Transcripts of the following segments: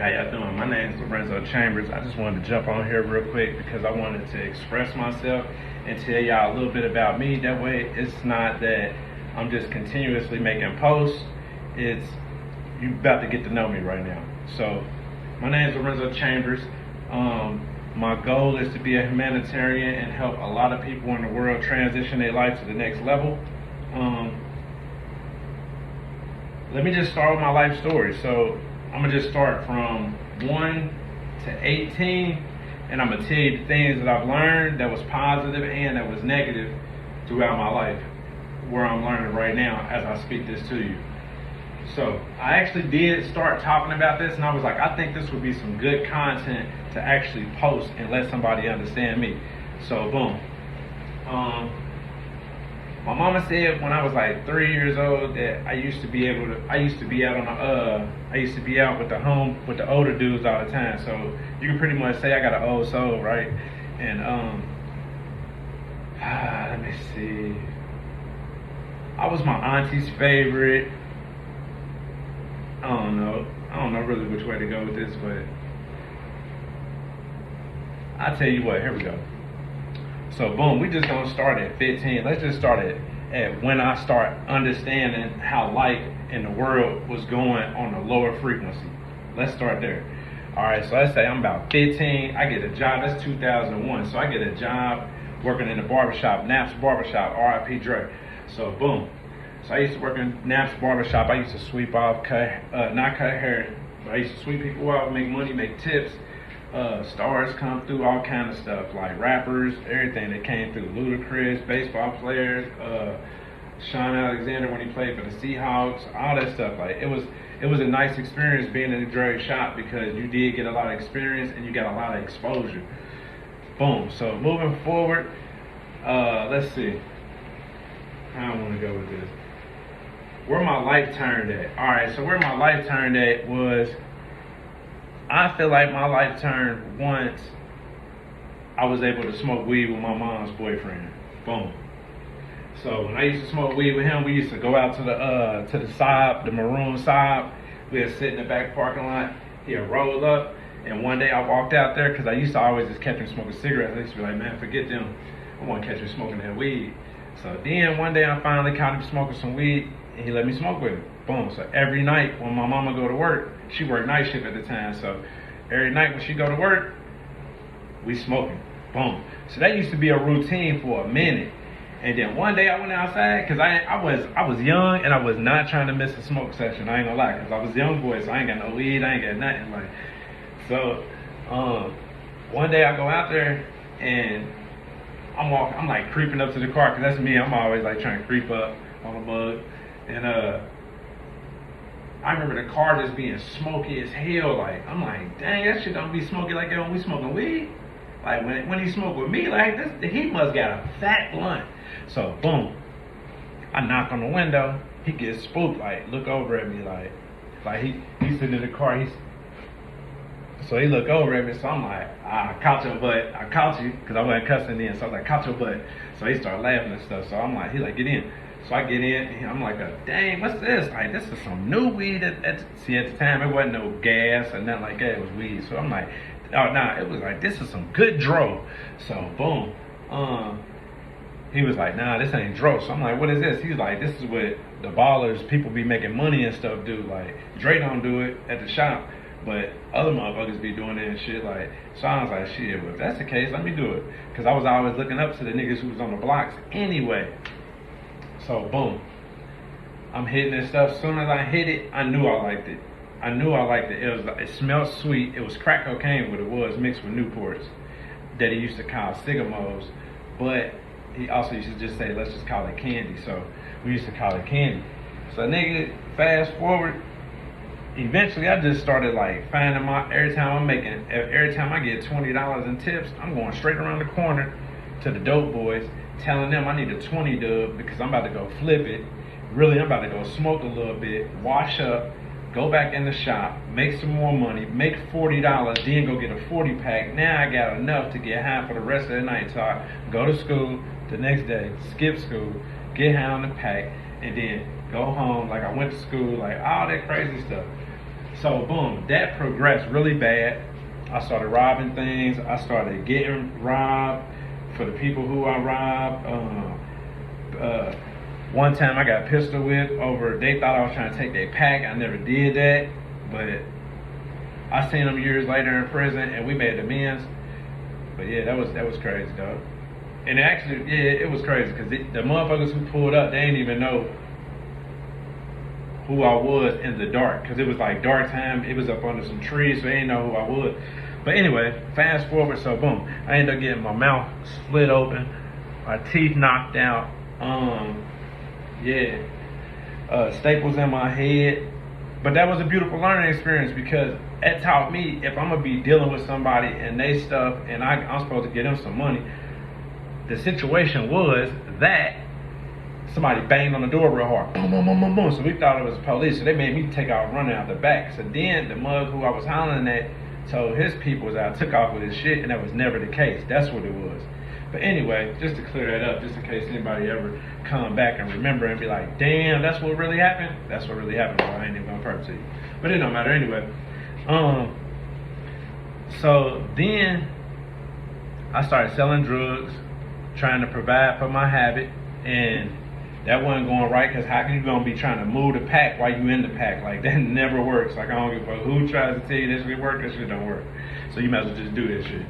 how y'all doing? My name is Lorenzo Chambers. I just wanted to jump on here real quick because I wanted to express myself and tell y'all a little bit about me. That way it's not that I'm just continuously making posts. It's you about to get to know me right now. So my name is Lorenzo Chambers. My goal is to be a humanitarian and help a lot of people in the world transition their life to the next level. Let me just start with my life story. So I'm gonna just start from 1 to 18, and I'm gonna tell you the things that I've learned that was positive and that was negative throughout my life, where I'm learning right now as I speak this to you. So I actually did start talking about this, and I was like, I think this would be some good content to actually post and let somebody understand me. So boom. My mama said when I was like 3 years old that I used to be out with the older dudes all the time. So you can pretty much say I got an old soul, right? And let me see. I was my auntie's favorite. I don't know really which way to go with this, but I'll tell you what, here we go. So boom, we just gonna start at 15. Let's just start at when I start understanding how life in the world was going on a lower frequency. Let's start there. All right, so let's say I'm about 15. I get a job, that's 2001. So I get a job working in the barbershop, Naps Barbershop, RIP Dre. So boom. So I used to work in Naps Barbershop. I used to sweep off, not cut hair, but I used to sweep people out, make money, make tips. Stars come through, all kind of stuff, like rappers, everything that came through. Ludacris, baseball players, Sean Alexander when he played for the Seahawks, all that stuff. Like it was a nice experience being in the Dre shop because you did get a lot of experience and you got a lot of exposure. Boom. So moving forward, let's see. How I want to go with this. Where my life turned at. All right. So where my life turned at was. I feel like my life turned once I was able to smoke weed with my mom's boyfriend. Boom. So when I used to smoke weed with him, we used to go out to the Saab, the maroon Saab. We'd sit in the back parking lot. He'd roll up, and one day I walked out there because I used to always just catch him smoking cigarettes. I used to be like, man, forget them. I want to catch him smoking that weed. So then one day I finally caught him smoking some weed, and he let me smoke with him. Boom. So every night when my mama go to work, she worked night shift at the time. So every night when she go to work, we smoking. Boom. So that used to be a routine for a minute. And then one day I went outside because I was young and I was not trying to miss a smoke session. I ain't gonna lie, because I was a young boy, so I ain't got no weed, I ain't got nothing. Like, so one day I go out there and I'm like creeping up to the car because that's me. I'm always like trying to creep up on a bug. And I remember the car just being smoky as hell. Like, I'm like, dang, that shit don't be smoky like that when we smoking weed. Like, when he smoked with me, like, he must got a fat blunt. So, boom. I knock on the window. He gets spooked, like, look over at me, like he's sitting in the car. So he look over at me, so I'm like, I caught your butt. I caught you, because I wasn't cussing then. So I was like, caught your butt. So he started laughing and stuff. So I'm like, he's like, get in. So I get in, and I'm like, dang, what's this? Like, this is some new weed. See, at the time, it wasn't no gas or nothing like that. It was weed. So I'm like, oh, nah, it was like, this is some good dro. So, boom. He was like, nah, this ain't dro. So I'm like, what is this? He's like, this is what the ballers, people be making money and stuff do. Like, Dre don't do it at the shop, but other motherfuckers be doing it and shit. Like, so I was like, shit, well, if that's the case, let me do it. Because I was always looking up to the niggas who was on the blocks anyway. So boom, I'm hitting this stuff. As soon as I hit it, I knew I liked it. It smelled sweet. It was crack cocaine, what it was, mixed with Newports that he used to call Sigamos. But he also used to just say, let's just call it candy. So we used to call it candy. So nigga, fast forward, eventually I just started like finding every time I get $20 in tips, I'm going straight around the corner to the dope boys, telling them I need a 20 dub because I'm about to go flip it. Really, I'm about to go smoke a little bit, wash up, go back in the shop, make some more money, make $40, then go get a 40 pack. Now I got enough to get high for the rest of the night. So I go to school the next day, skip school, get high on the pack, and then go home like I went to school, like all that crazy stuff. So boom, that progressed really bad. I started robbing things. I started getting robbed for the people who I robbed. One time I got pistol whipped over. They thought I was trying to take their pack. I never did that, but I seen them years later in prison, and we made amends. But yeah, that was crazy, dog. And actually, yeah, it was crazy because the motherfuckers who pulled up, they didn't even know who I was in the dark, because it was like dark time. It was up under some trees, so they didn't know who I was. But anyway, fast forward, so boom, I ended up getting my mouth split open, my teeth knocked out. Staples in my head. But that was a beautiful learning experience because it taught me if I'm gonna be dealing with somebody and they stuff, and I'm supposed to get them some money. The situation was that somebody banged on the door real hard. Boom, boom, boom, boom, boom. So we thought it was police. So they made me take off running out the back. So then the mug who I was hollering at told his people that I took off with his shit, and that was never the case. That's what it was. But anyway, just to clear that up, just in case anybody ever come back and remember and be like, damn, that's what really happened? That's what really happened. Well, I ain't even gonna purpose it. But it don't matter anyway. So then I started selling drugs, trying to provide for my habit, and that wasn't going right, because how can you gonna be trying to move the pack while you in the pack? Like, that never works. Like, I don't give a fuck who tries to tell you this shit work, this shit don't work. So you might as well just do this shit.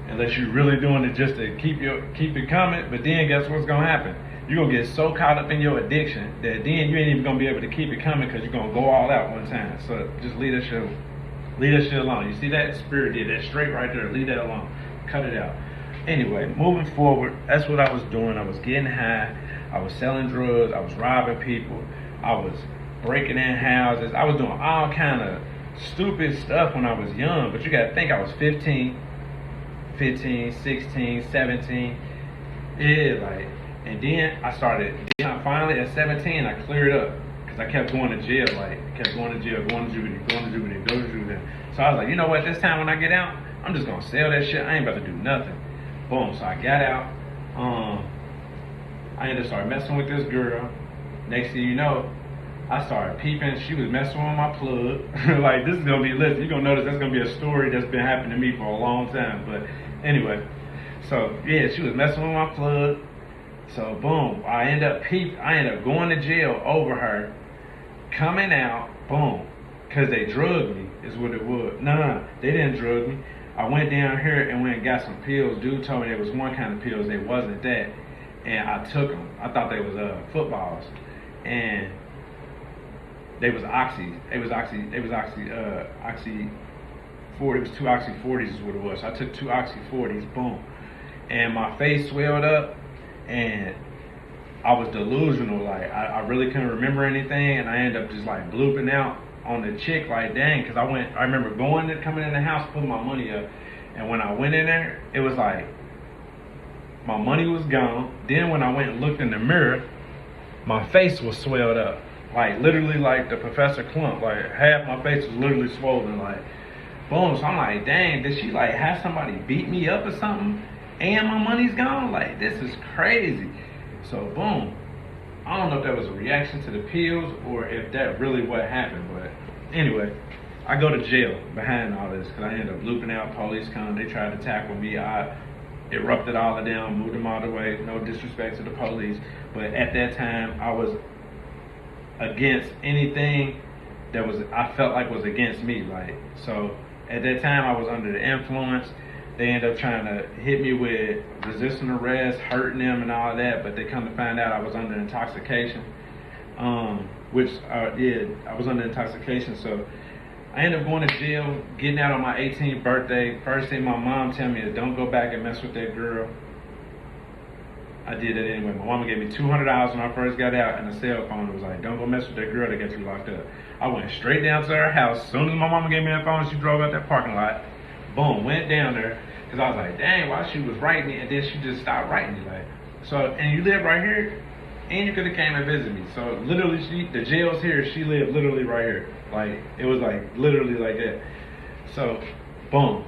Unless you're really doing it just to keep it coming. But then guess what's gonna happen? You're gonna get so caught up in your addiction that then you ain't even gonna be able to keep it coming, because you're gonna go all out one time. So just leave that shit alone. You see that? Spirit did that straight right there. Leave that alone. Cut it out. Anyway, moving forward, that's what I was doing. I was getting high. I was selling drugs. I was robbing people. I was breaking in houses. I was doing all kind of stupid stuff when I was young. But you gotta think, I was 15, 16, 17. Yeah, like, and then finally at 17, I cleared up. Because I kept going to jail, going to juvenile. So I was like, you know what, this time when I get out, I'm just gonna sell that shit. I ain't about to do nothing. Boom, so I got out. I ended up started messing with this girl. Next thing you know, I started peeping. She was messing with my plug. Like, this is gonna be, listen, you're gonna notice that's gonna be a story that's been happening to me for a long time. But anyway, so yeah, she was messing with my plug. So boom, I ended up going to jail over her, coming out, boom, because they drugged me, is what it was. No, they didn't drug me. I went down here and went and got some pills. Dude told me there was one kind of pills, they wasn't that. And I took them. I thought they was footballs. And they was oxy. It was oxy 40. It was 2 oxy 40s is what it was. So I took 2 oxy 40s, boom. And my face swelled up, and I was delusional. Like, I really couldn't remember anything, and I ended up just like blooping out on the chick, like, dang, because I remember coming in the house, putting my money up, and when I went in there, it was like, my money was gone. Then when I went and looked in the mirror, my face was swelled up. Like, literally like the Professor Clump. Like, half my face was literally swollen. Like, boom. So I'm like, dang, did she like have somebody beat me up or something? And my money's gone? Like, this is crazy. So boom. I don't know if that was a reaction to the pills or if that really what happened. But anyway, I go to jail behind all this because I ended up looping out. Police come. They tried to tackle me. I erupted all of them, moved them all the way. No disrespect to the police, but at that time I was against anything that I felt like was against me. Like, so at that time I was under the influence. They ended up trying to hit me with resisting arrest, hurting them and all of that, but they come to find out I was under intoxication, which I did. I was under intoxication, so I ended up going to jail, getting out on my 18th birthday. First thing my mom tell me is, don't go back and mess with that girl. I did that anyway. My mama gave me $200 when I first got out, and a cell phone. It was like, don't go mess with that girl, they got you locked up. I went straight down to her house. As soon as my mama gave me that phone, she drove out that parking lot. Boom, went down there, because I was like, dang, why she was writing me, and then she just stopped writing me. Like, so, and you live right here, and you could have came and visited me. So literally, the jail's here, she lived literally right here. Like, it was like literally like that. So, boom.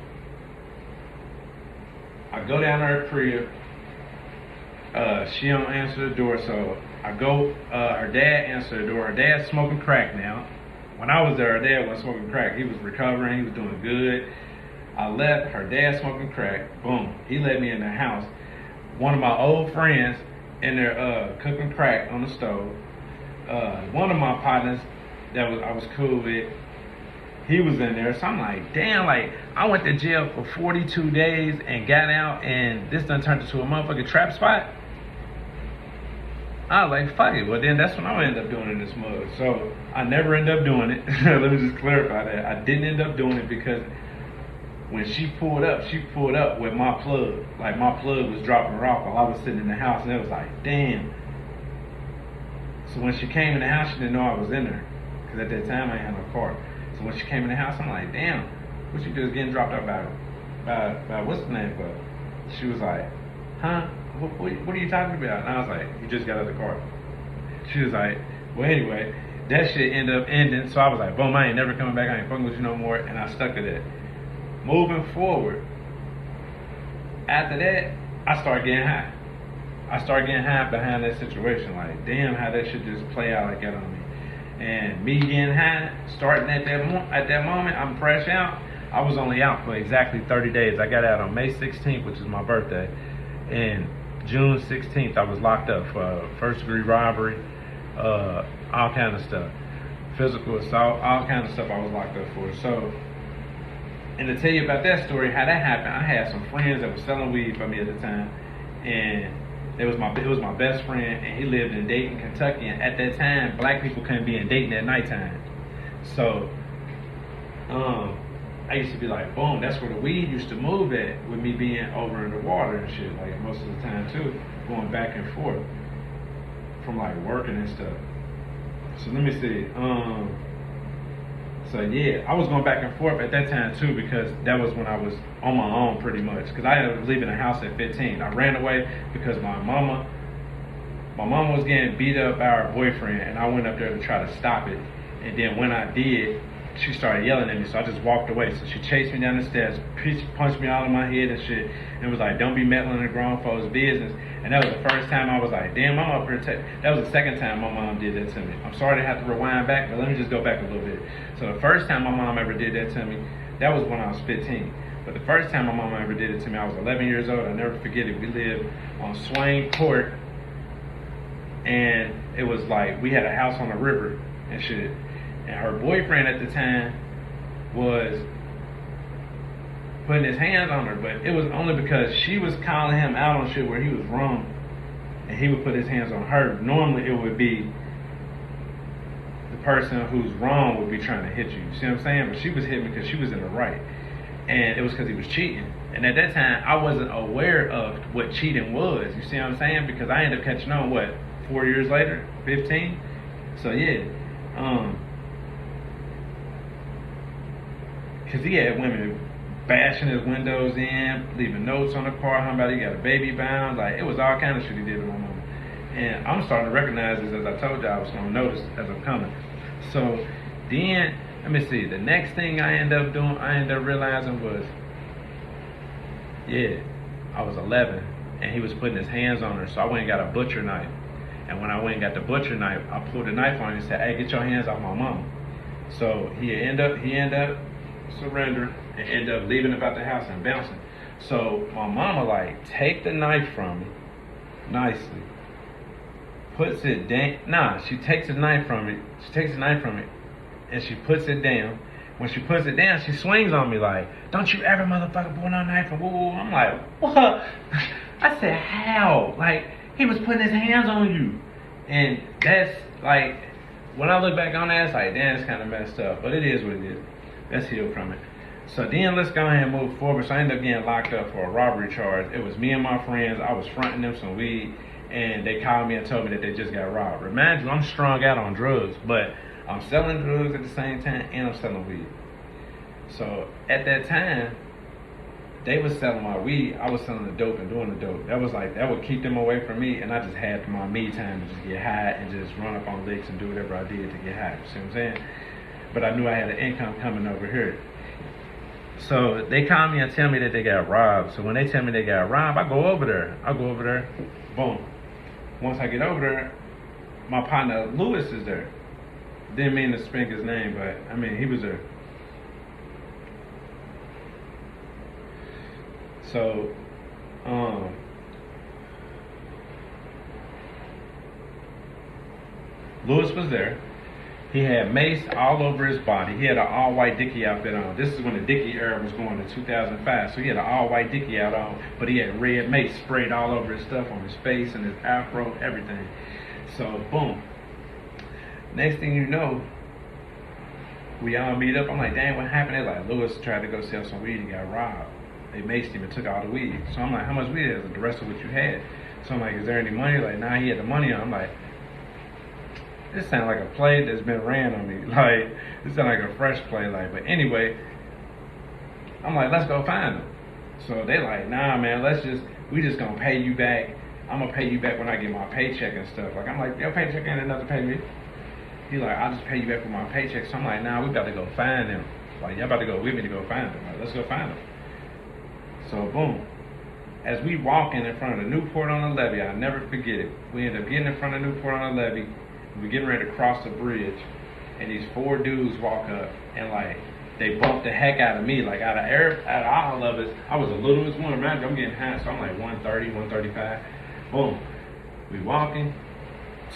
I go down to her crib. She don't answer the door, so I go. Her dad answered the door. Her dad's smoking crack now. When I was there, her dad was smoking crack. He was recovering. He was doing good. I left. Her dad smoking crack. Boom. He let me in the house. One of my old friends in there cooking crack on the stove. One of my partners that I was cool with, he was in there. So I'm like, damn, like I went to jail for 42 days and got out, and this done turned into a motherfucking trap spot. I was like, fuck it. Well, then that's when I ended up doing in this mug. So I never ended up doing it. Let me just clarify that. I didn't end up doing it because when she pulled up with my plug. Like my plug was dropping her off while I was sitting in the house, and it was like, damn. So when she came in the house, she didn't know I was in there. Because at that time, I had no car. So when she came in the house, I'm like, damn, what you just getting dropped off by what's the name for? She was like, huh? What are you talking about? And I was like, you just got out of the car. She was like, well, anyway, that shit ended up ending. So I was like, boom, I ain't never coming back. I ain't fucking with you no more. And I stuck to that. Moving forward, after that, I started getting high. I started getting high behind that situation. Like, damn, how that shit just play out like that on me. And me getting high, starting at that moment, I'm fresh out. I was only out for exactly 30 days. I got out on May 16th, which is my birthday. And June 16th, I was locked up for first-degree robbery, all kind of stuff. Physical assault, all kind of stuff I was locked up for. So, and to tell you about that story, how that happened, I had some friends that were selling weed for me at the time. And it was my best friend, and he lived in Dayton, Kentucky. And at that time, black people couldn't be in Dayton at nighttime. So, I used to be like, boom, that's where the weed used to move at, with me being over in the water and shit, like most of the time too, going back and forth from like working and stuff. So let me see. So yeah, I was going back and forth at that time too, because that was when I was on my own pretty much. Because I ended up leaving the house at 15. I ran away because my mama was getting beat up by her boyfriend, and I went up there to try to stop it. And then when I did, she started yelling at me, so I just walked away. So she chased me down the stairs, punched me all in my head and shit, and was like, don't be meddling in grown folks' business. And that was the first time I was like, damn, I'm up here. That was the second time my mom did that to me. I'm sorry to have to rewind back, but let me just go back a little bit. So the first time my mom ever did that to me, that was when I was 15. But the first time my mom ever did it to me, I was 11 years old. I'll never forget it. We lived on Swain Court, and it was like, we had a house on the river and shit. And her boyfriend at the time was putting his hands on her, but it was only because she was calling him out on shit where he was wrong, and he would put his hands on her. Normally it would be the person who's wrong would be trying to hit you. You see what I'm saying? But she was hitting me because she was in the right, and it was because he was cheating. And at that time, I wasn't aware of what cheating was. You see what I'm saying? Because I ended up catching on, 4 years later, 15. So yeah. Because he had women bashing his windows in, leaving notes on the car, how about he got a baby bound. Like, it was all kind of shit he did to my mama. And I'm starting to recognize this, as I told you I was going to notice as I'm coming. So then, let me see, the next thing I ended up realizing was, yeah, I was 11, and he was putting his hands on her, so I went and got a butcher knife. And when I went and got the butcher knife, I pulled the knife on him and said, hey, get your hands off my mama. So he ended up surrendering and end up leaving about the house and bouncing. So my mama like take the knife from me nicely, puts it down. Nah, she takes the knife from me. She takes the knife from me and she puts it down. When she puts it down, she swings on me like, don't you ever motherfucker pull no knife and woo. I'm like, what? I said, how? Like, he was putting his hands on you. And that's like, when I look back on that, it's like, damn, it's kind of messed up. But it is what it is. Let's heal from it. So then let's go ahead and move forward. So I ended up getting locked up for a robbery charge. It was me and my friends. I was fronting them some weed, and they called me and told me that they just got robbed. Remind you, I'm strung out on drugs, but I'm selling drugs at the same time, and I'm selling weed. So at that time, they was selling my weed. I was selling the dope and doing the dope. That was like, that would keep them away from me, and I just had my me time to just get high and just run up on licks and do whatever I did to get high. You see what I'm saying? But I knew I had an income coming over here. So they call me and tell me that they got robbed. So when they tell me they got robbed, I go over there. Boom. Once I get over there, my partner Lewis is there. didn't mean to speak his name, but I mean, he was a. So, Lewis was there. He had mace all over his body. He had an all-white Dickie outfit on. This is when the Dickie era was going in 2005. So he had an all-white Dickie out on, but he had red mace sprayed all over his stuff, on his face and his afro, everything. So, boom. Next thing you know, we all meet up. I'm like, dang, what happened? They're like, Lewis tried to go sell some weed and got robbed. They maced him and took all the weed. So I'm like, how much weed is it? The rest of what you had. So I'm like, is there any money? Like, nah, he had the money on. I'm like, this sounds like a play that's been ran on me. Like, this sounds like a fresh play. Like, but anyway, I'm like, let's go find him. So they like, nah, man, we just gonna pay you back. I'm gonna pay you back when I get my paycheck and stuff. Like, I'm like, your paycheck ain't enough to pay me. He like, I'll just pay you back for my paycheck. So I'm like, nah, we about to go find him. Like, y'all about to go with me to go find him. Like, let's go find him. So boom. As we walking in front of the Newport on the levee, I'll never forget it. We end up getting in front of Newport on the levee. We're getting ready to cross the bridge, and these 4 dudes walk up, and like they bump the heck out of me. Like out of all of us, I was the littlest one. Imagine I'm getting high, so I'm like 130, 135. Boom. We walking.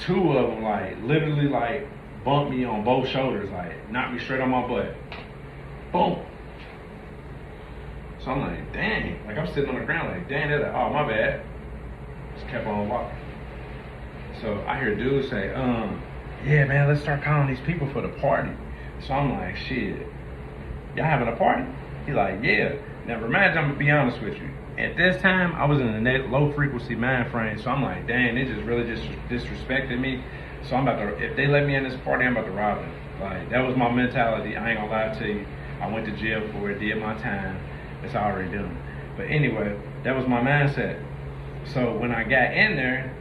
2 of them like literally like bumped me on both shoulders, like knocked me straight on my butt. Boom. So I'm like, dang. Like I'm sitting on the ground like, dang. They're like, oh, my bad. Just kept on walking. So I hear dudes say, yeah, man, let's start calling these people for the party. So I'm like, shit, y'all having a party? He like, yeah. Now, imagine, I'm gonna be honest with you. At this time, I was in a low frequency mind frame. So I'm like, dang, they just really just disrespected me. So I'm about to, if they let me in this party, I'm about to rob them. Like, that was my mentality. I ain't gonna lie to you. I went to jail for it, did my time. It's already done. But anyway, that was my mindset. So when I got in there,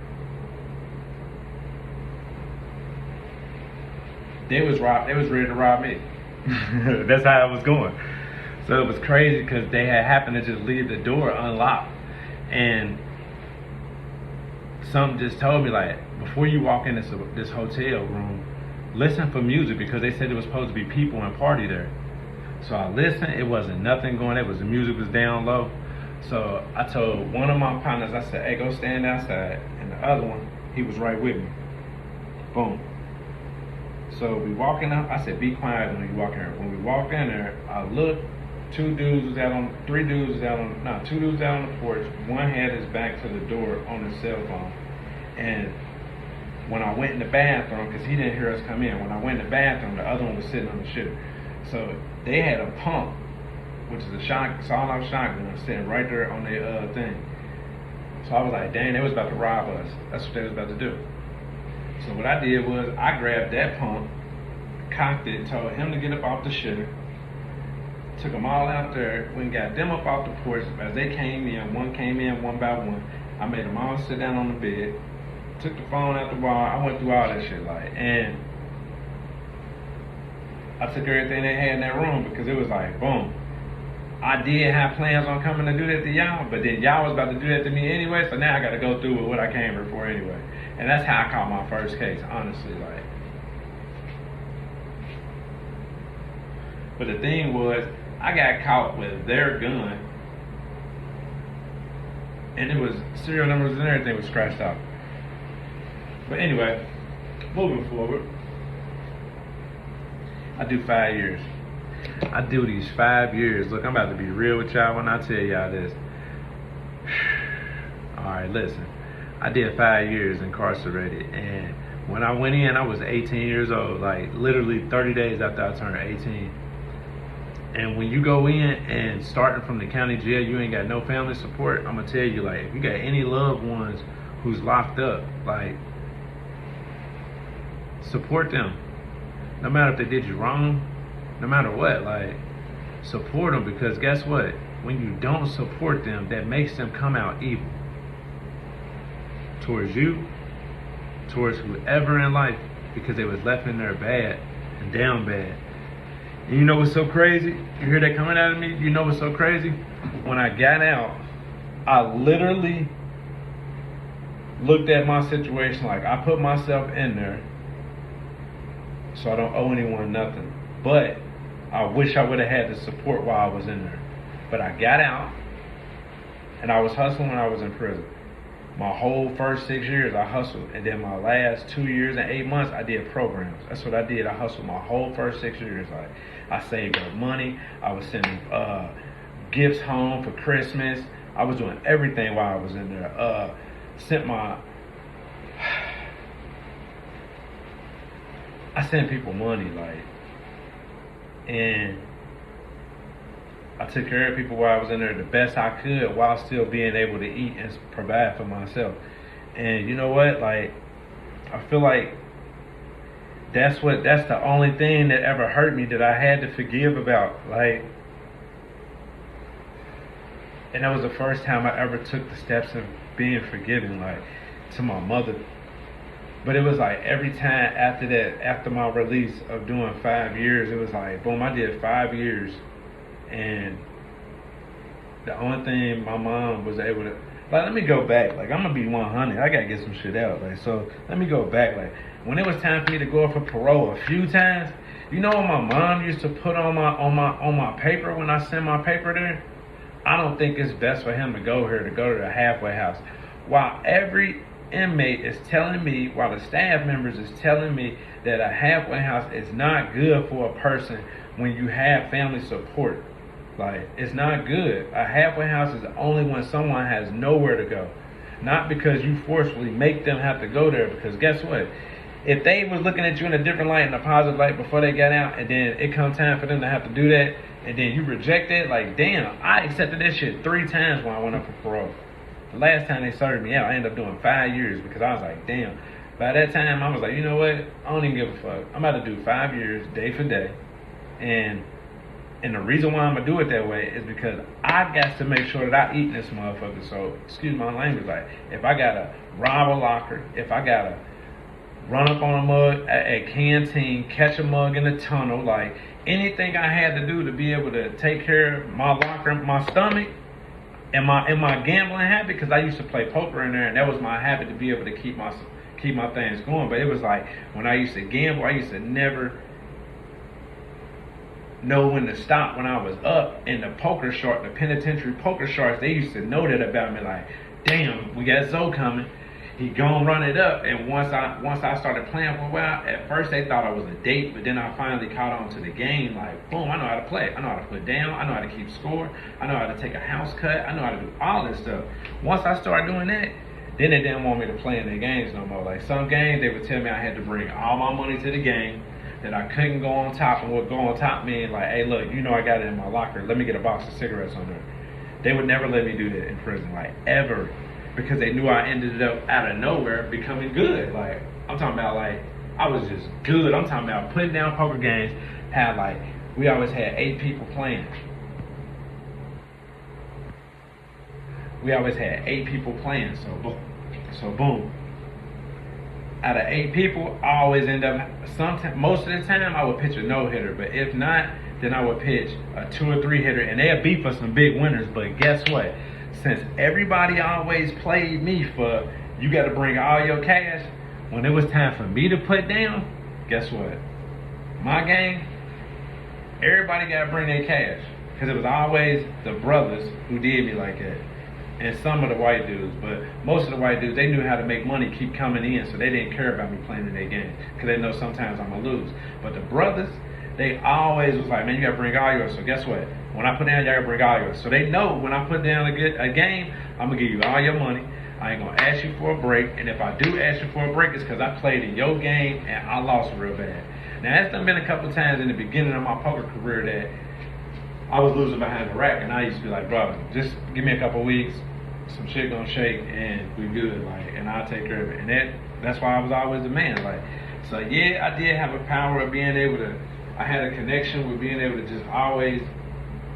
they was ready to rob me. That's how it was going. So it was crazy because they had happened to just leave the door unlocked. And something just told me, like, before you walk in this hotel room, listen for music, because they said there was supposed to be people and party there. So I listened, it wasn't nothing going. The music was down low. So I told one of my partners, I said, hey, go stand outside. And the other one, he was right with me. Boom. So we walking out. I said, be quiet when you walk in there. When we walk in there, I looked. 2 dudes was out on the porch. One had his back to the door on his cell phone. And when I went in the bathroom, because he didn't hear us come in, when I went in the bathroom, the other one was sitting on the shit. So they had a pump, which is a sawed-off shotgun, sitting right there on their thing. So I was like, dang, they was about to rob us. That's what they was about to do. So what I did was I grabbed that pump, cocked it, told him to get up off the shitter, took them all out there, went and got them up off the porch. As they came in one by one. I made them all sit down on the bed, took the phone out the wall. I went through all that shit, like, and I took everything they had in that room, because it was like, boom. I did have plans on coming to do that to y'all, but then y'all was about to do that to me anyway, so now I got to go through with what I came here for anyway. And that's how I caught my first case, honestly, like. But the thing was, I got caught with their gun, and it was serial numbers and everything was scratched out. But anyway, moving forward, I do 5 years. I do these 5 years. Look, I'm about to be real with y'all when I tell y'all this. Alright, listen. I did 5 years incarcerated, and when I went in, I was 18 years old, like literally 30 days after I turned 18. And when you go in and starting from the county jail, you ain't got no family support, I'm gonna tell you, like, if you got any loved ones who's locked up, like, support them. No matter if they did you wrong, no matter what, like, support them, because guess what? When you don't support them, that makes them come out evil. Towards you, towards whoever in life, because they was left in there bad and down bad. And you know what's so crazy? You hear that coming out of me? You know what's so crazy? When I got out, I literally looked at my situation, like, I put myself in there so I don't owe anyone nothing. But I wish I would have had the support while I was in there. But I got out, and I was hustling when I was in prison. My whole first 6 years I hustled, and then my last 2 years and 8 months I did programs. That's what I did. I hustled my whole first 6 years. Like, I saved up money. I was sending gifts home for Christmas. I was doing everything while I was in there. I sent people money, like, and I took care of people while I was in there the best I could while still being able to eat and provide for myself. And you know what? Like, I feel like that's the only thing that ever hurt me that I had to forgive about. Like, and that was the first time I ever took the steps of being forgiving, like, to my mother. But it was like every time after that, after my release of doing 5 years, it was like, boom, I did 5 years. And the only thing my mom was able to, like, let me go back. Like, I'm gonna be 100. I gotta get some shit out. Like, so let me go back. Like, when it was time for me to go up for parole a few times, you know what my mom used to put on my paper when I send my paper there? I don't think it's best for him to go here, to go to the halfway house. While every inmate is telling me, while the staff members is telling me that a halfway house is not good for a person when you have family support. Like, it's not good. A halfway house is only when someone has nowhere to go. Not because you forcefully make them have to go there, because guess what? If they was looking at you in a different light, in a positive light before they got out, and then it come time for them to have to do that, and then you reject it, like, damn, I accepted this shit 3 times when I went up for parole. The last time they served me out, I ended up doing 5 years because I was like, damn. By that time, I was like, you know what? I don't even give a fuck. I'm about to do 5 years, day for day. And the reason why I'm going to do it that way is because I got to make sure that I eat this motherfucker. So, excuse my language. Like, if I got to rob a locker, if I got to run up on a mug at a canteen, catch a mug in the tunnel, like, anything I had to do to be able to take care of my locker, my stomach, and my gambling habit, because I used to play poker in there, and that was my habit to be able to keep my things going. But it was like, when I used to gamble, I used to never know when to stop when I was up. And the penitentiary poker sharks, they used to know that about me. Like, damn, we got Zoe coming. He gon' run it up. And once I started playing for a while, at first they thought I was a date, but then I finally caught on to the game. Like, boom, I know how to play. I know how to put down. I know how to keep score. I know how to take a house cut. I know how to do all this stuff. Once I started doing that, then they didn't want me to play in their games no more. Like, some games, they would tell me I had to bring all my money to the game, that I couldn't go on top, and what go on top mean, like, hey, look, you know I got it in my locker. Let me get a box of cigarettes on there. They would never let me do that in prison, like, ever. Because they knew I ended up out of nowhere becoming good. Like, I'm talking about, like, I was just good. I'm talking about putting down poker games. We always had 8 people playing. We always had 8 people playing. So boom. Out of 8 people, I always end up, most of the time I would pitch a no-hitter. But if not, then I would pitch a 2 or 3 hitter. And they'd be for some big winners. But guess what? Since everybody always played me for, you got to bring all your cash, when it was time for me to put down, guess what? My game, everybody got to bring their cash. Because it was always the brothers who did me like that. And some of the white dudes. But most of the white dudes, they knew how to make money keep coming in. So they didn't care about me playing in their games. Because they know sometimes I'm going to lose. But the brothers, they always was like, man, you got to bring all yours. So guess what? When I put down, y'all got to bring all yours. So they know when I put down a game, I'm going to give you all your money. I ain't going to ask you for a break. And if I do ask you for a break, it's because I played in your game and I lost real bad. Now, that's done been a couple of times in the beginning of my poker career that I was losing behind the rack. And I used to be like, bro, just give me a couple of weeks. Some shit gonna shake and we good. Like, and I'll take care of it. And that's why I was always the man. Like, so yeah, I did have a power of being able to, I had a connection with being able to just always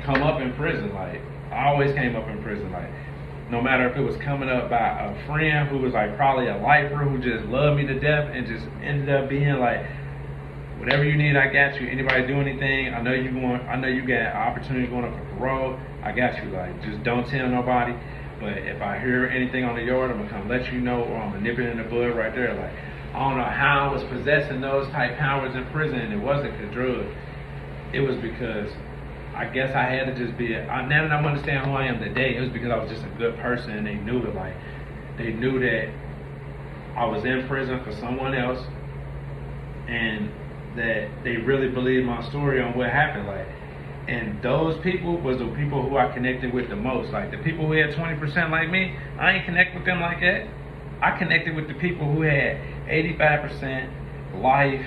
come up in prison. Like, I always came up in prison. Like, no matter if it was coming up by a friend who was like probably a lifer who just loved me to death and just ended up being like, whatever you need, I got you. Anybody do anything? I know you got an opportunity going up for parole. I got you. Like, just don't tell nobody. But if I hear anything on the yard, I'm gonna come let you know, or I'm gonna nip it in the bud right there. Like, I don't know how I was possessing those type powers in prison, and it wasn't because drugs. It was because I guess I had to just be. Now that I'm understanding who I am today, it was because I was just a good person, and they knew it. Like they knew that I was in prison for someone else, and that they really believed my story on what happened. Like, and those people was the people who I connected with the most. Like the people who had 20% like me, I ain't connect with them like that. I connected with the people who had 85% life,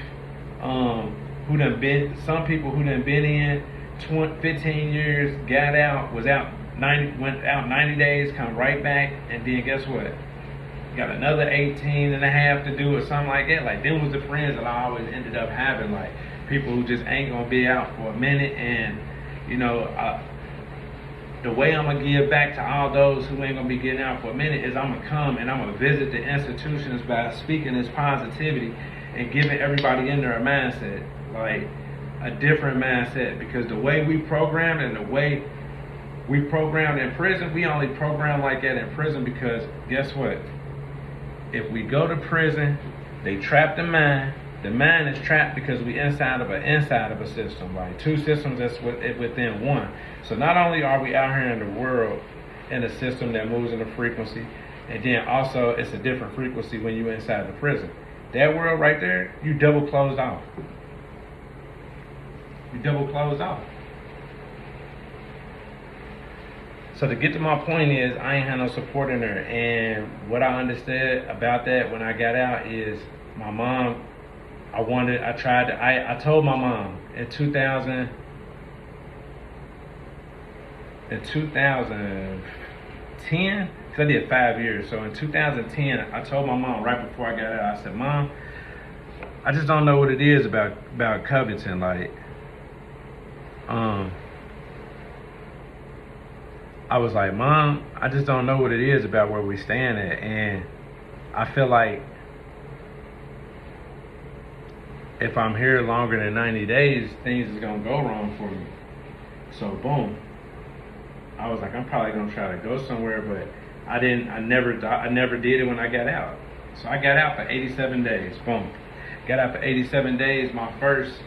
who done been, some people who done been in 15 years, got out, went out 90 days, come right back, and then guess what? Got another 18 and a half to do or something like that. Like, them was the friends that I always ended up having, like, people who just ain't gonna be out for a minute. And, you know, the way I'm gonna give back to all those who ain't gonna be getting out for a minute is I'm gonna come and I'm gonna visit the institutions by speaking this positivity and giving everybody in there a mindset, like a different mindset. Because the way we programmed and the way we programmed in prison, we only program like that in prison because guess what? If we go to prison, they trap the mind. The mind is trapped because we inside of a system, like two systems that's within one. So not only are we out here in the world in a system that moves in a frequency, and then also it's a different frequency when you're inside the prison. That world right there, you double closed off. You double closed off. So to get to my point is, I ain't had no support in there. And what I understood about that when I got out is my mom, I told my mom in 2010, because I did 5 years. So in 2010, I told my mom right before I got out, I said, Mom, I just don't know what it is about Covington. Like, I was like, Mom, I just don't know what it is about where we stand at. And I feel like if I'm here longer than 90 days, things is gonna go wrong for me. So boom, I was like, I'm probably gonna try to go somewhere, but I never did it when I got out. So I got out for 87 days. Boom, got out for 87 days. My first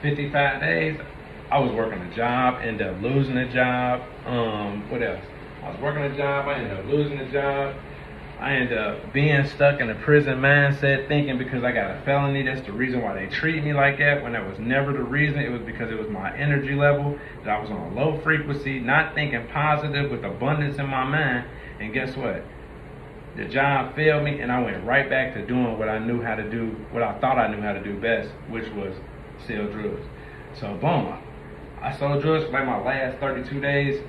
55 days, I was working a job, ended up losing a job. What else? I was working a job, I ended up losing a job. I ended up being stuck in a prison mindset, thinking because I got a felony, that's the reason why they treat me like that, when that was never the reason. It was because it was my energy level, that I was on a low frequency, not thinking positive with abundance in my mind. And guess what? The job failed me, and I went right back to doing what I knew how to do, what I thought I knew how to do best, which was sell drugs. So boom, I sold drugs for like my last 32 days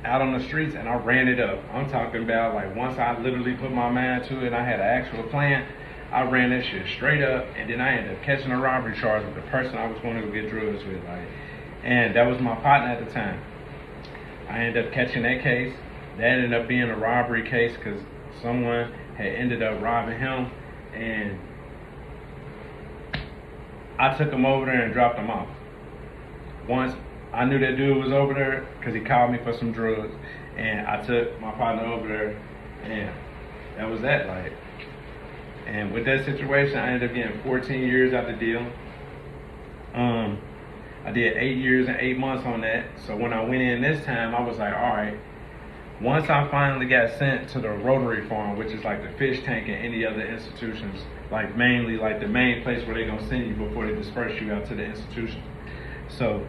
out on the streets, and I ran it up. I'm talking about, like, once I literally put my mind to it, I had an actual plan, I ran that shit straight up. And then I ended up catching a robbery charge with the person I was going to go get drugs with, like, and that was my partner at the time. I ended up catching that case. That ended up being a robbery case because someone had ended up robbing him, and I took him over there and dropped him off. Once I knew that dude was over there because he called me for some drugs, and I took my partner over there, and that was that. Like, and with that situation, I ended up getting 14 years out the deal. I did 8 years and 8 months on that. So when I went in this time, I was like, all right. Once I finally got sent to the Rotary Farm, which is like the fish tank and any other institutions, like mainly like the main place where they're gonna send you before they disperse you out to the institution. So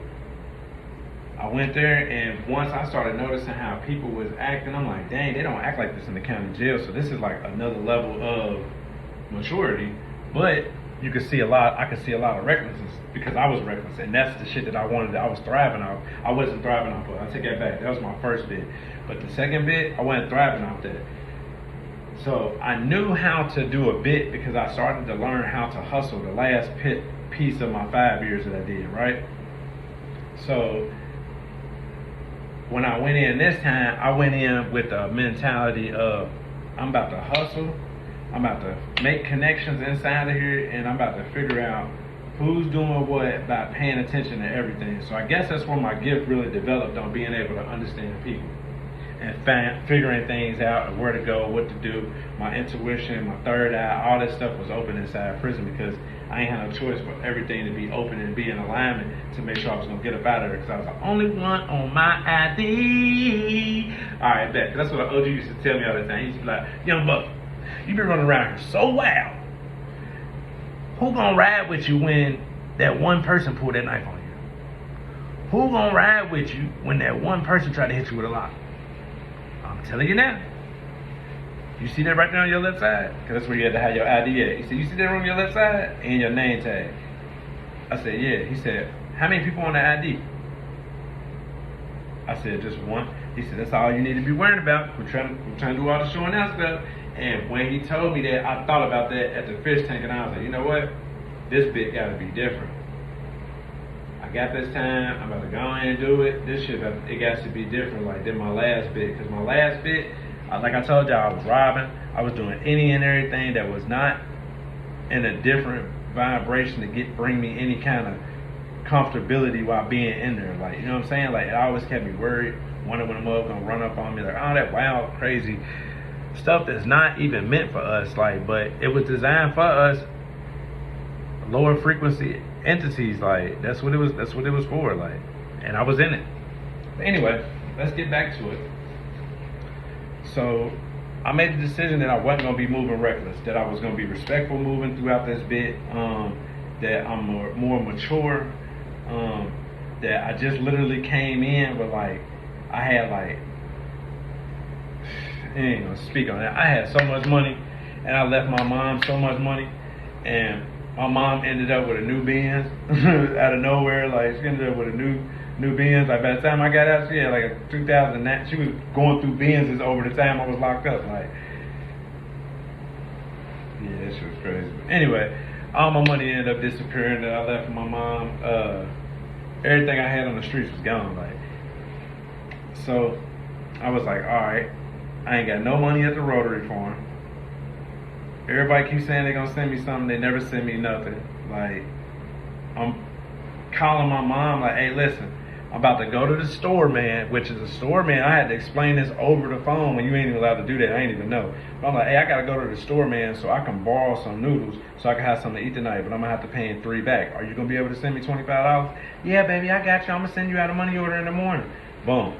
I went there, and once I started noticing how people was acting, I'm like, dang, they don't act like this in the county jail. So this is like another level of maturity. But you could see I could see a lot of recklessness because I was reckless, and that's the shit that I wanted. I was thriving off. I wasn't thriving off of. I take that back. That was my first bit. But the second bit, I wasn't thriving off that. So I knew how to do a bit because I started to learn how to hustle the last piece of my 5 years that I did, right? So when I went in this time, I went in with the mentality of, I'm about to hustle, I'm about to make connections inside of here, and I'm about to figure out who's doing what by paying attention to everything. So I guess that's where my gift really developed, on being able to understand people. and figuring things out and where to go, what to do. My intuition, my third eye, all that stuff was open inside prison because I ain't had no choice for everything to be open and be in alignment to make sure I was gonna get up out of there because I was the only one on my ID. All right, bet. That's what the OG used to tell me all the time. He used to be like, young buck, you been running around here so wild. Who gonna ride with you when that one person pulled that knife on you? Who gonna ride with you when that one person tried to hit you with a lock? I'm telling you now. You see that right there on your left side? Because that's where you had to have your ID at. He said, you see that on your left side? And your name tag. I said, yeah. He said, how many people on the ID? I said, just one. He said, that's all you need to be worried about. We're trying to do all the showing out stuff. And when he told me that, I thought about that at the fish tank, and I was like, you know what? This bit got to be different. I got this time. I'm about to go ahead and do it. This shit, it got to be different like than my last bit. Because my last bit, like I told y'all, I was robbing. I was doing any and everything that was not in a different vibration to bring me any kind of comfortability while being in there. Like, you know what I'm saying? Like, it always kept me worried. Wondering when a mother gonna run up on me, like, oh, that wild, crazy stuff that's not even meant for us. Like, but it was designed for us, lower frequency entities. Like, that's what it was. That's what it was for. Like, and I was in it. But anyway, let's get back to it. So I made the decision that I wasn't going to be moving reckless, that I was going to be respectful moving throughout this bit, that I'm more mature, that I just literally came in with like, I had like, I ain't going to speak on that. I had so much money and I left my mom so much money, and my mom ended up with a new Benz out of nowhere. Like, she ended up with a new Benz. Like, by the time I got out, she had like a 2009. She was going through Benzes over the time I was locked up. Like, yeah, that shit was crazy. But anyway, all my money ended up disappearing that I left for my mom. Everything I had on the streets was gone. Like, so I was like, all right, I ain't got no money at the Rotary Farm. Everybody keeps saying they're gonna send me something. They never send me nothing. Like, I'm calling my mom like, hey, listen, I'm about to go to the store, man, which is a store, man. I had to explain this over the phone when you ain't even allowed to do that. I ain't even know. But I'm like, hey, I got to go to the store, man, so I can borrow some noodles so I can have something to eat tonight, but I'm going to have to pay in 3 back. Are you going to be able to send me $25? Yeah, baby, I got you. I'm going to send you out a money order in the morning. Boom.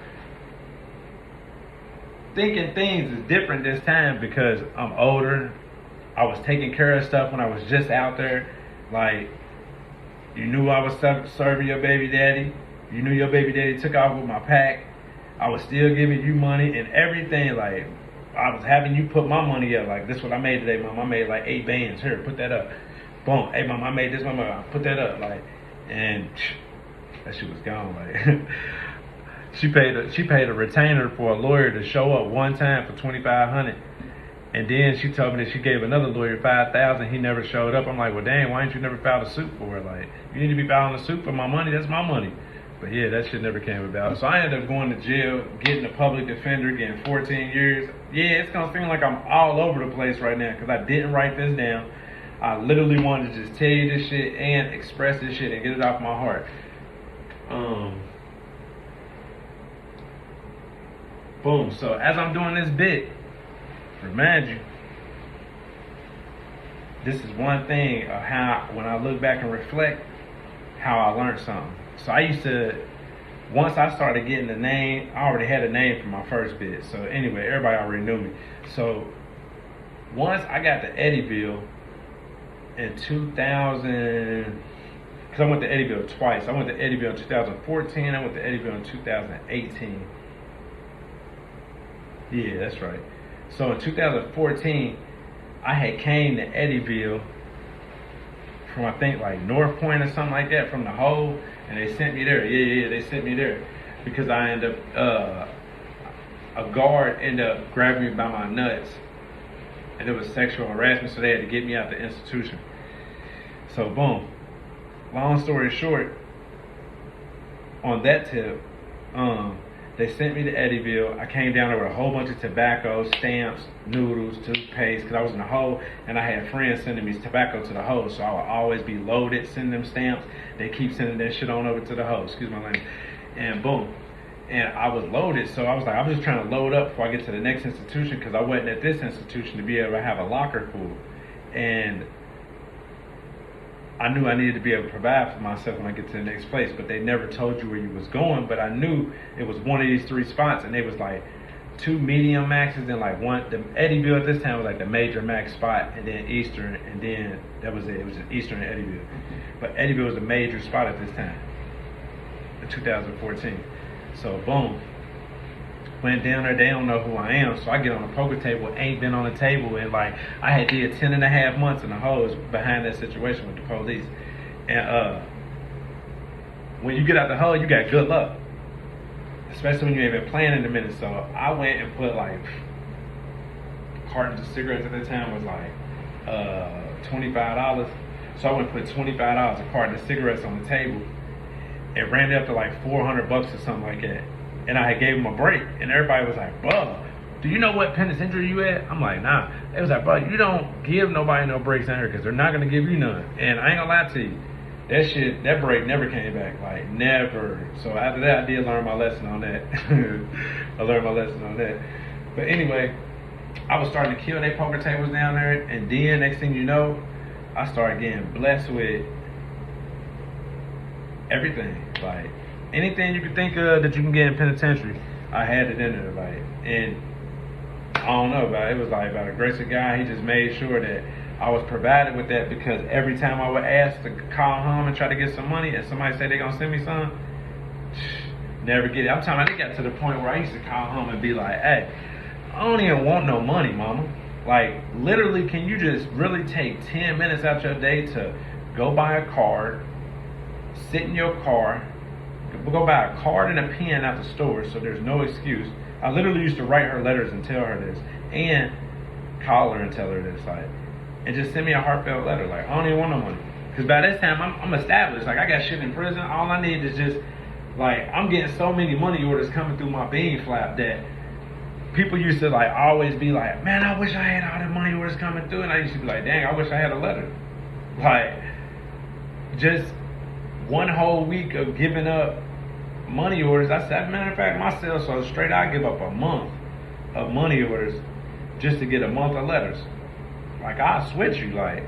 Thinking things is different this time because I'm older. I was taking care of stuff when I was just out there. Like, you knew I was serving your baby daddy. You knew your baby daddy took off with my pack. I was still giving you money and everything. Like, I was having you put my money up. Like, this is what I made today, mom. I made like 8 bands. Here, put that up. Boom. Hey, mom, I made this, mom. Put that up. Like, and that shit was gone. Like, she paid a retainer for a lawyer to show up one time for $2,500. And then she told me that she gave another lawyer $5,000. He never showed up. I'm like, well, dang, why didn't you never file a suit for it? Like, you need to be filing a suit for my money. That's my money. But yeah, that shit never came about. So I ended up going to jail, getting a public defender, getting 14 years. Yeah, it's gonna seem like I'm all over the place right now because I didn't write this down. I literally wanted to just tell you this shit and express this shit and get it off my heart. Boom. So as I'm doing this bit, remind you, this is one thing of how, when I look back and reflect, how I learned something. So I used to, once I started getting the name, I already had a name for my first bit. So anyway, everybody already knew me. So once I got to Eddyville in 2000, because I went to Eddyville twice. I went to Eddyville in 2014. I went to Eddyville in 2018. Yeah, that's right. So in 2014, I had came to Eddyville from, I think, like North Point or something like that, from the hole, and they sent me there. Yeah, they sent me there because I ended up, a guard ended up grabbing me by my nuts, and it was sexual harassment, so they had to get me out the institution. So boom, long story short, on that tip, they sent me to Eddyville. I came down there with a whole bunch of tobacco, stamps, noodles, toothpaste, because I was in the hole, and I had friends sending me tobacco to the hole, so I would always be loaded, send them stamps. They keep sending that shit on over to the hole, excuse my language. And boom. and I was loaded. So I was like, I'm just trying to load up before I get to the next institution because I wasn't at this institution to be able to have a locker full. And I knew I needed to be able to provide for myself when I get to the next place, but they never told you where you was going. But I knew it was one of these 3 spots, and they was like 2 medium maxes and like one. The Eddyville at this time was like the major max spot, and then Eastern, and then that was it. It was just Eastern and Eddyville, but Eddyville was a major spot at this time, in 2014. So boom, went down there. They don't know who I am, so I get on the poker table. Ain't been on the table, and like I had did 10.5 months in the hose behind that situation with the police. And when you get out the hole, you got good luck, especially when you ain't been playing in a minute. So I went and put like cartons of cigarettes at the time was like $25. So I went and put $25 a carton of cigarettes on the table. It ran up to like $400 or something like that. And I had gave him a break, and everybody was like, bro, do you know what penitentiary you at? I'm like, nah. It was like, bro, you don't give nobody no breaks in here because they're not going to give you none. And I ain't going to lie to you, that break never came back, like never. So after that, I did learn my lesson on that. I learned my lesson on that. But anyway, I was starting to kill their poker tables down there, and then next thing you know, I started getting blessed with everything. Like, anything you could think of that you can get in penitentiary, I had it in there, like, and I don't know, but it was like by the grace of God, he just made sure that I was provided with that, because every time I would ask to call home and try to get some money, and somebody say they gonna send me some, never get it. I'm talking about, it got to the point where I used to call home and be like, hey, I don't even want no money, mama. Like, literally, can you just really take 10 minutes out your day to go buy a card, sit in your car, go buy a card and a pen at the store, so there's no excuse. I literally used to write her letters and tell her this, and call her and tell her this, like, and just send me a heartfelt letter. Like, I don't even want no money, because by this time I'm established. Like, I got shit in prison. All I need is just, like, I'm getting so many money orders coming through my bean flap that people used to like always be like, man, I wish I had all the money orders coming through, and I used to be like, dang, I wish I had a letter. Like, just one whole week of giving up money orders. I said, matter of fact, my sales so straight, I give up a month of money orders just to get a month of letters. Like, I'll switch you, like,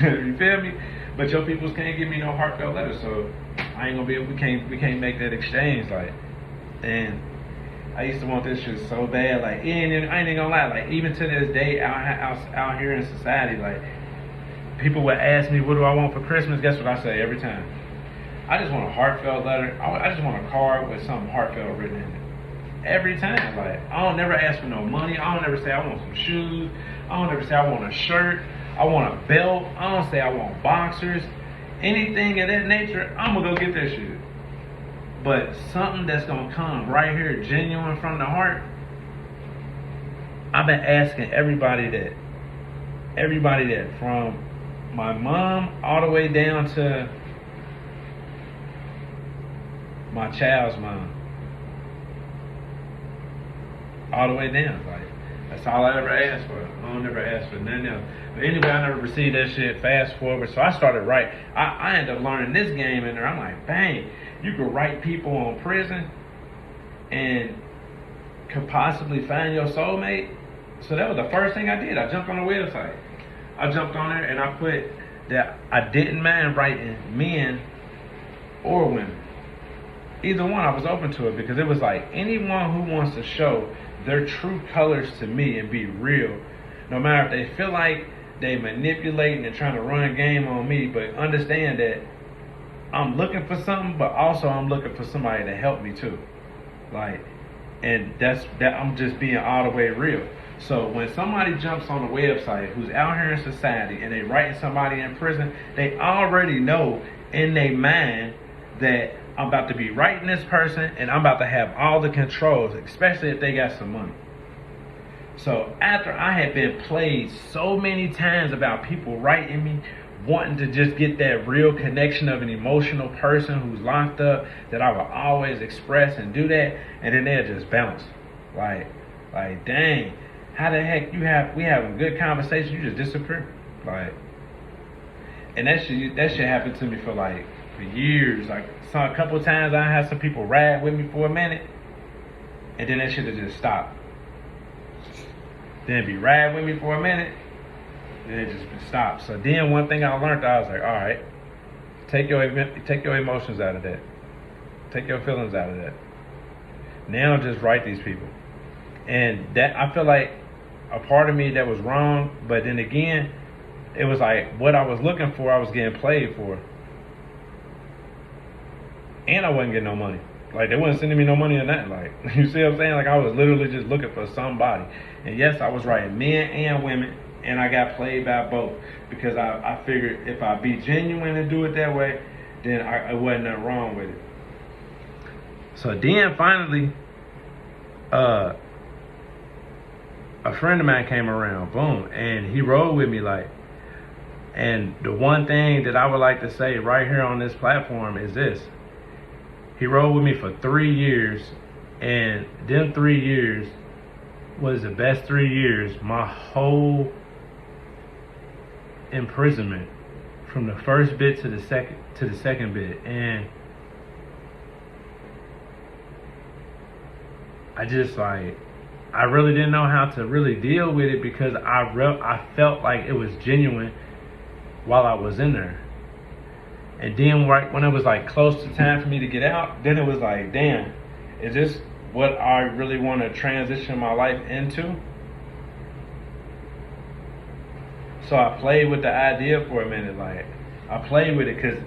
you feel me? But your peoples can't give me no heartfelt letters, so I ain't gonna be able, we can't make that exchange, like. And I used to want this shit so bad, like, I ain't even gonna lie, like, even to this day, out here in society, like, people would ask me, what do I want for Christmas? Guess what I say every time? I just want a heartfelt letter. I just want a card with something heartfelt written in it. Every time. Like, I don't never ask for no money. I don't never say I want some shoes. I don't never say I want a shirt. I want a belt. I don't say I want boxers. Anything of that nature, I'm going to go get that shit. But something that's going to come right here, genuine from the heart, I've been asking everybody that, from my mom all the way down to my child's mom, all the way down. Like, that's all I ever asked for. I don't never ask for nothing else. But anyway, I never received that shit. Fast forward, so I started writing. I ended up learning this game in there. I'm like, bang, you could write people on prison and could possibly find your soulmate. So that was the first thing I did. I jumped on the website. I jumped on there and I put that I didn't mind writing men or women. Either one, I was open to it, because it was like, anyone who wants to show their true colors to me and be real, no matter if they feel like they manipulating and trying to run a game on me, but understand that I'm looking for something, but also I'm looking for somebody to help me too. Like, and that I'm just being all the way real. So when somebody jumps on a website who's out here in society and they writing somebody in prison, they already know in their mind that I'm about to be writing this person and I'm about to have all the controls, especially if they got some money. So after I had been played so many times about people writing me, wanting to just get that real connection of an emotional person who's locked up, that I would always express and do that, and then they'll just bounce. Like, dang, how the heck we having good conversation, you just disappear. Like, and that shit happened to me for years. Like, so a couple of times I had some people ride with me for a minute, and then that shit would just stop. Then it'd be rad with me for a minute, then it just stop. So then one thing I learned, I was like, all right, take your emotions out of that. Take your feelings out of that. Now just write these people. And that, I feel like a part of me that was wrong, but then again, it was like what I was looking for, I was getting played for. And I wasn't getting no money. Like, they wasn't sending me no money or nothing. Like, you see what I'm saying? Like, I was literally just looking for somebody. And yes, I was writing men and women, and I got played by both. Because I figured if I be genuine and do it that way, then I wasn't nothing wrong with it. So then finally, a friend of mine came around, boom, and he rode with me, like, and the one thing that I would like to say right here on this platform is this. He rode with me for 3 years, and them 3 years was the best 3 years. My whole imprisonment, from the first bit to the second bit, and I just like, I really didn't know how to really deal with it because I felt like it was genuine while I was in there. And then right when it was like close to time for me to get out, then it was like, damn, is this what I really want to transition my life into? So I played with the idea for a minute. Like, I played with it because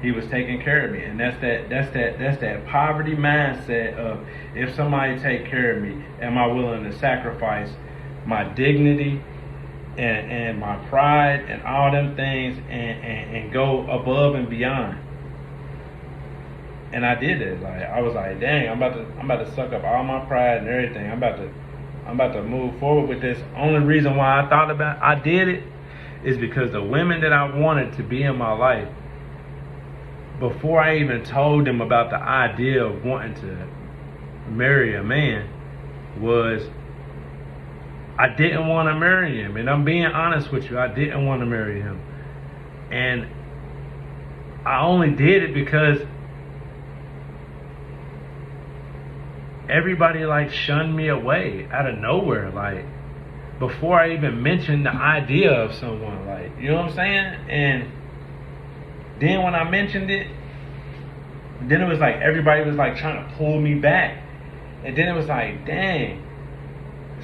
he was taking care of me, and that's that poverty mindset of, if somebody take care of me, am I willing to sacrifice my dignity and my pride and all them things and go above and beyond? And I did it. Like, I was like, dang, I'm about to suck up all my pride and everything. I'm about to move forward with this. Only reason why I did it is because the women that I wanted to be in my life, before I even told them about the idea of wanting to marry a man, was I didn't want to marry him. And I'm being honest with you, I didn't want to marry him. And I only did it because everybody like shunned me away out of nowhere. Like, before I even mentioned the idea of someone, like, you know what I'm saying? And then when I mentioned it, then it was like everybody was like trying to pull me back. And then it was like, dang.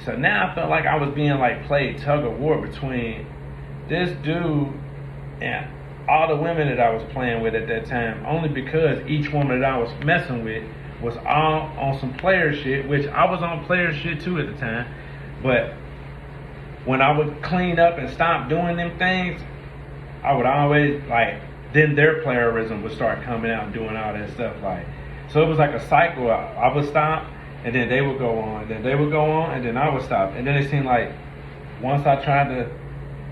So now I felt like I was being like played tug of war between this dude and all the women that I was playing with at that time, only because each woman that I was messing with was all on some player shit, which I was on player shit too at the time. But when I would clean up and stop doing them things, I would always like, then their playerism would start coming out and doing all that stuff. Like, so it was like a cycle. I would stop, and then they would go on, then they would go on, and then I would stop. And then it seemed like once I tried to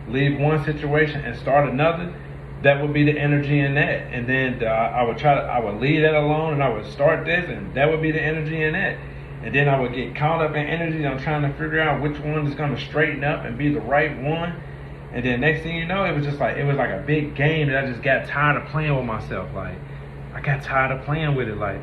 leave one situation and start another, that would be the energy in that. And then I would leave that alone, and I would start this, and that would be the energy in that. And then I would get caught up in energy. I'm trying to figure out which one is going to straighten up and be the right one. And then next thing you know, it was like a big game that I just got tired of playing with myself. Like, I got tired of playing with it. Like,